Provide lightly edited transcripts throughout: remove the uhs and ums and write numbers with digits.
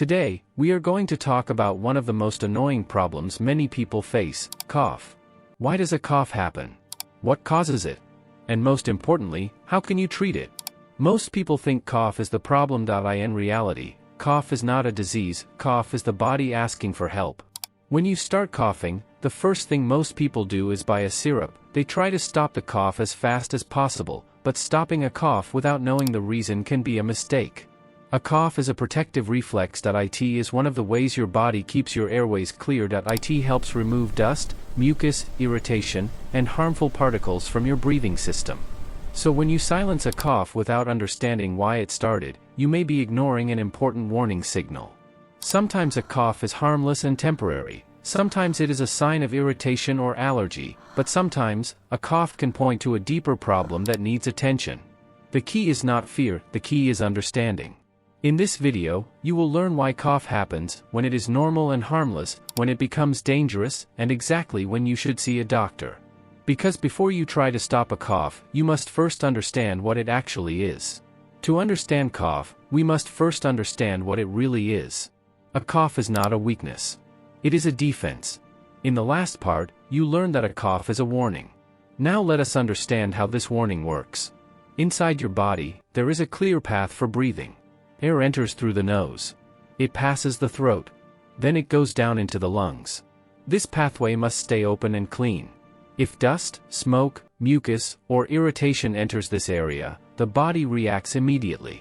Today, we are going to talk about one of the most annoying problems many people face: cough. Why does a cough happen? What causes it? And most importantly, how can you treat it? Most people think cough is the problem. In reality, cough is not a disease. Cough is the body asking for help. When you start coughing, the first thing most people do is buy a syrup. They try to stop the cough as fast as possible, but stopping a cough without knowing the reason can be a mistake. A cough is a protective reflex. It is one of the ways your body keeps your airways clear. It helps remove dust, mucus, irritation, and harmful particles from your breathing system. So when you silence a cough without understanding why it started, you may be ignoring an important warning signal. Sometimes a cough is harmless and temporary. Sometimes it is a sign of irritation or allergy, but sometimes, a cough can point to a deeper problem that needs attention. The key is not fear, the key is understanding. In this video, you will learn why cough happens, when it is normal and harmless, when it becomes dangerous, and exactly when you should see a doctor. Because before you try to stop a cough, you must first understand what it actually is. To understand cough, we must first understand what it really is. A cough is not a weakness. It is a defense. In the last part, you learned that a cough is a warning. Now let us understand how this warning works. Inside your body, there is a clear path for breathing. Air enters through the nose. It passes the throat. Then it goes down into the lungs. This pathway must stay open and clean. If dust, smoke, mucus, or irritation enters this area, the body reacts immediately.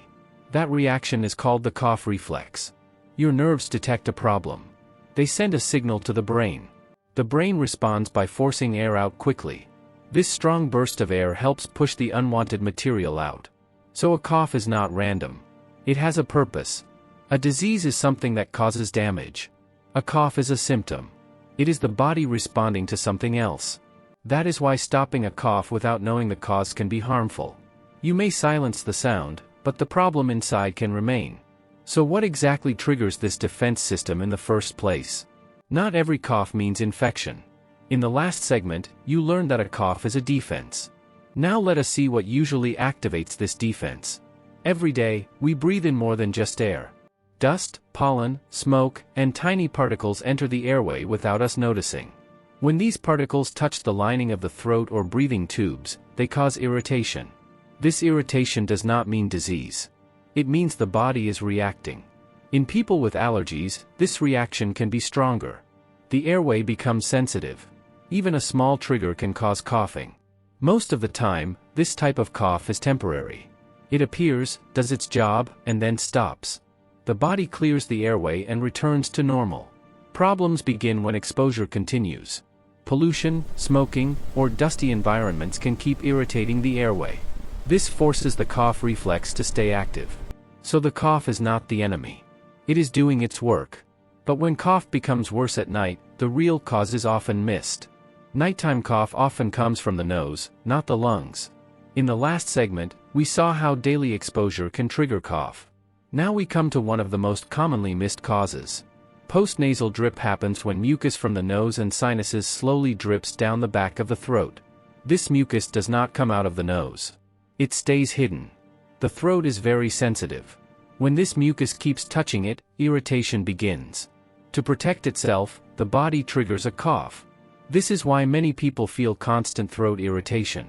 That reaction is called the cough reflex. Your nerves detect a problem. They send a signal to the brain. The brain responds by forcing air out quickly. This strong burst of air helps push the unwanted material out. So a cough is not random. It has a purpose. A disease is something that causes damage. A cough is a symptom. It is the body responding to something else. That is why stopping a cough without knowing the cause can be harmful. You may silence the sound, but the problem inside can remain. So what exactly triggers this defense system in the first place? Not every cough means infection. In the last segment, you learned that a cough is a defense. Now let us see what usually activates this defense. Every day, we breathe in more than just air. Dust, pollen, smoke, and tiny particles enter the airway without us noticing. When these particles touch the lining of the throat or breathing tubes, they cause irritation. This irritation does not mean disease. It means the body is reacting. In people with allergies, this reaction can be stronger. The airway becomes sensitive. Even a small trigger can cause coughing. Most of the time, this type of cough is temporary. It appears, does its job, and then stops. The body clears the airway and returns to normal. Problems begin when exposure continues. Pollution, smoking, or dusty environments can keep irritating the airway. This forces the cough reflex to stay active. So the cough is not the enemy. It is doing its work. But when cough becomes worse at night, the real cause is often missed. Nighttime cough often comes from the nose, not the lungs. In the last segment, we saw how daily exposure can trigger cough. Now we come to one of the most commonly missed causes. Post-nasal drip happens when mucus from the nose and sinuses slowly drips down the back of the throat. This mucus does not come out of the nose. It stays hidden. The throat is very sensitive. When this mucus keeps touching it, irritation begins. To protect itself, the body triggers a cough. This is why many people feel constant throat irritation.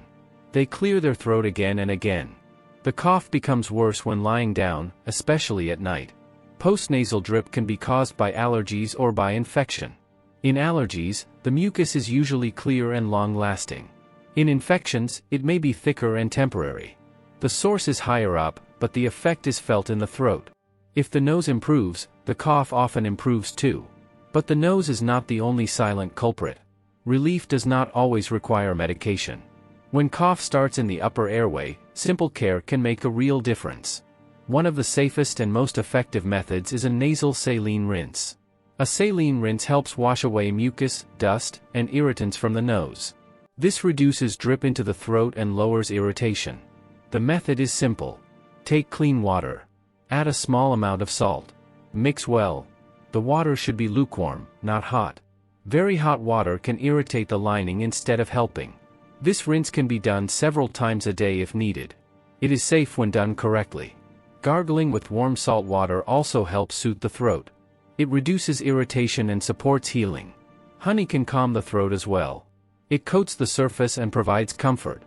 They clear their throat again and again. The cough becomes worse when lying down, especially at night. Post-nasal drip can be caused by allergies or by infection. In allergies, the mucus is usually clear and long-lasting. In infections, it may be thicker and temporary. The source is higher up, but the effect is felt in the throat. If the nose improves, the cough often improves too. But the nose is not the only silent culprit. Relief does not always require medication. When cough starts in the upper airway, simple care can make a real difference. One of the safest and most effective methods is a nasal saline rinse. A saline rinse helps wash away mucus, dust, and irritants from the nose. This reduces drip into the throat and lowers irritation. The method is simple. Take clean water. Add a small amount of salt. Mix well. The water should be lukewarm, not hot. Very hot water can irritate the lining instead of helping. This rinse can be done several times a day if needed. It is safe when done correctly. Gargling with warm salt water also helps soothe the throat. It reduces irritation and supports healing. Honey can calm the throat as well. It coats the surface and provides comfort.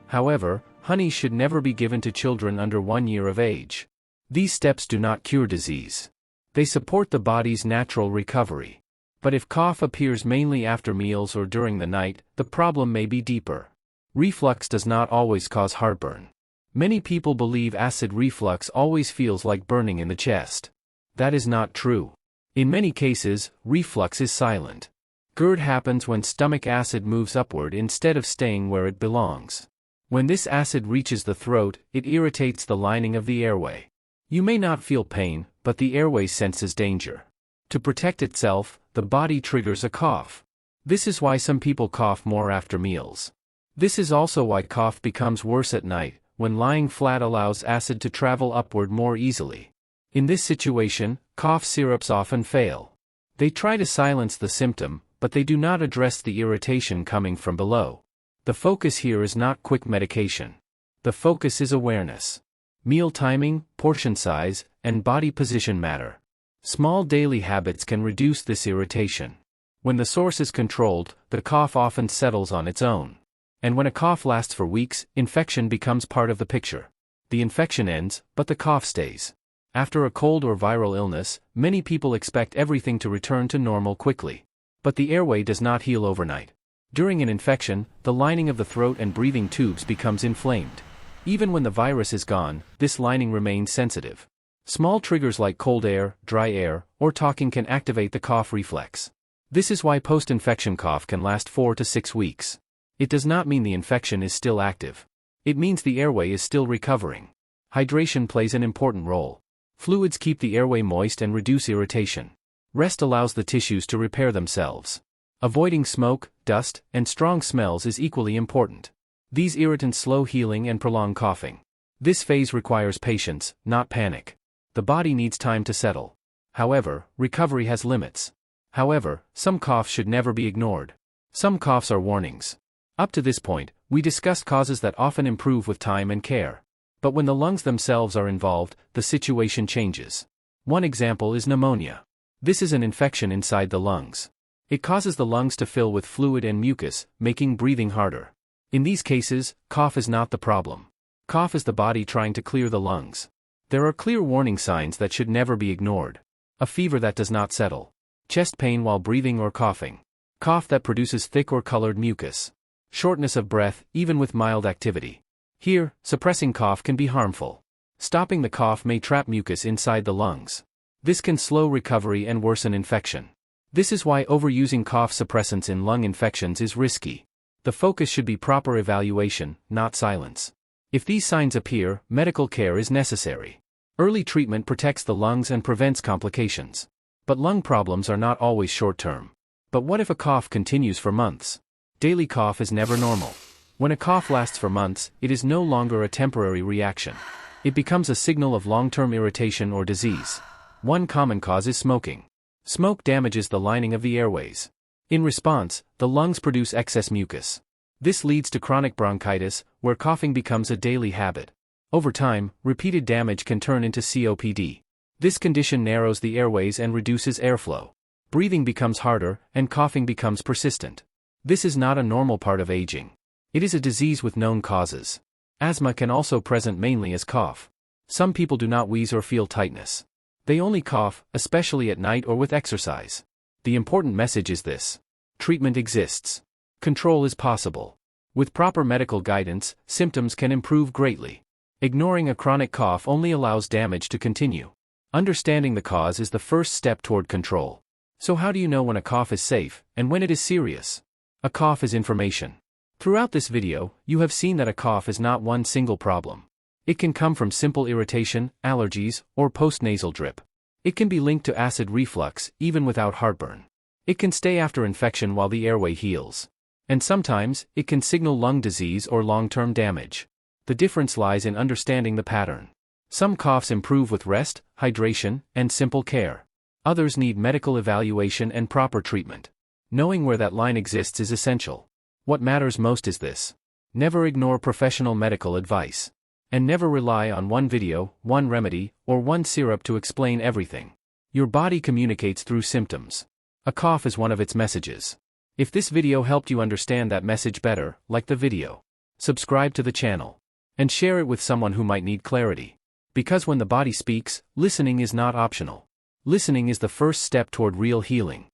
However, honey should never be given to children under 1 year of age. These steps do not cure disease. They support the body's natural recovery. But if cough appears mainly after meals or during the night, the problem may be deeper. Reflux does not always cause heartburn. Many people believe acid reflux always feels like burning in the chest. That is not true. In many cases, reflux is silent. GERD happens when stomach acid moves upward instead of staying where it belongs. When this acid reaches the throat, it irritates the lining of the airway. You may not feel pain, but the airway senses danger. To protect itself, the body triggers a cough. This is why some people cough more after meals. This is also why cough becomes worse at night, when lying flat allows acid to travel upward more easily. In this situation, cough syrups often fail. They try to silence the symptom, but they do not address the irritation coming from below. The focus here is not quick medication. The focus is awareness. Meal timing, portion size, and body position matter. Small daily habits can reduce this irritation. When the source is controlled, the cough often settles on its own. And when a cough lasts for weeks, infection becomes part of the picture. The infection ends, but the cough stays. After a cold or viral illness, many people expect everything to return to normal quickly. But the airway does not heal overnight. During an infection, the lining of the throat and breathing tubes becomes inflamed. Even when the virus is gone, this lining remains sensitive. Small triggers like cold air, dry air, or talking can activate the cough reflex. This is why post-infection cough can last 4 to 6 weeks. It does not mean the infection is still active. It means the airway is still recovering. Hydration plays an important role. Fluids keep the airway moist and reduce irritation. Rest allows the tissues to repair themselves. Avoiding smoke, dust, and strong smells is equally important. These irritants slow healing and prolong coughing. This phase requires patience, not panic. The body needs time to settle. However, recovery has limits. However, some coughs should never be ignored. Some coughs are warnings. Up to this point, we discussed causes that often improve with time and care. But when the lungs themselves are involved, the situation changes. One example is pneumonia. This is an infection inside the lungs. It causes the lungs to fill with fluid and mucus, making breathing harder. In these cases, cough is not the problem. Cough is the body trying to clear the lungs. There are clear warning signs that should never be ignored. A fever that does not settle. Chest pain while breathing or coughing. Cough that produces thick or colored mucus. Shortness of breath, even with mild activity. Here, suppressing cough can be harmful. Stopping the cough may trap mucus inside the lungs. This can slow recovery and worsen infection. This is why overusing cough suppressants in lung infections is risky. The focus should be proper evaluation, not silence. If these signs appear, medical care is necessary. Early treatment protects the lungs and prevents complications. But lung problems are not always short-term. But what if a cough continues for months? Daily cough is never normal. When a cough lasts for months, it is no longer a temporary reaction. It becomes a signal of long-term irritation or disease. One common cause is smoking. Smoke damages the lining of the airways. In response, the lungs produce excess mucus. This leads to chronic bronchitis, where coughing becomes a daily habit. Over time, repeated damage can turn into COPD. This condition narrows the airways and reduces airflow. Breathing becomes harder, and coughing becomes persistent. This is not a normal part of aging. It is a disease with known causes. Asthma can also present mainly as cough. Some people do not wheeze or feel tightness. They only cough, especially at night or with exercise. The important message is this. Treatment exists. Control is possible. With proper medical guidance, symptoms can improve greatly. Ignoring a chronic cough only allows damage to continue. Understanding the cause is the first step toward control. So how do you know when a cough is safe, and when it is serious? A cough is information. Throughout this video, you have seen that a cough is not one single problem. It can come from simple irritation, allergies, or post-nasal drip. It can be linked to acid reflux, even without heartburn. It can stay after infection while the airway heals. And sometimes, it can signal lung disease or long-term damage. The difference lies in understanding the pattern. Some coughs improve with rest, hydration, and simple care. Others need medical evaluation and proper treatment. Knowing where that line exists is essential. What matters most is this. Never ignore professional medical advice. And never rely on one video, one remedy, or one syrup to explain everything. Your body communicates through symptoms. A cough is one of its messages. If this video helped you understand that message better, like the video. Subscribe to the channel. And share it with someone who might need clarity. Because when the body speaks, listening is not optional. Listening is the first step toward real healing.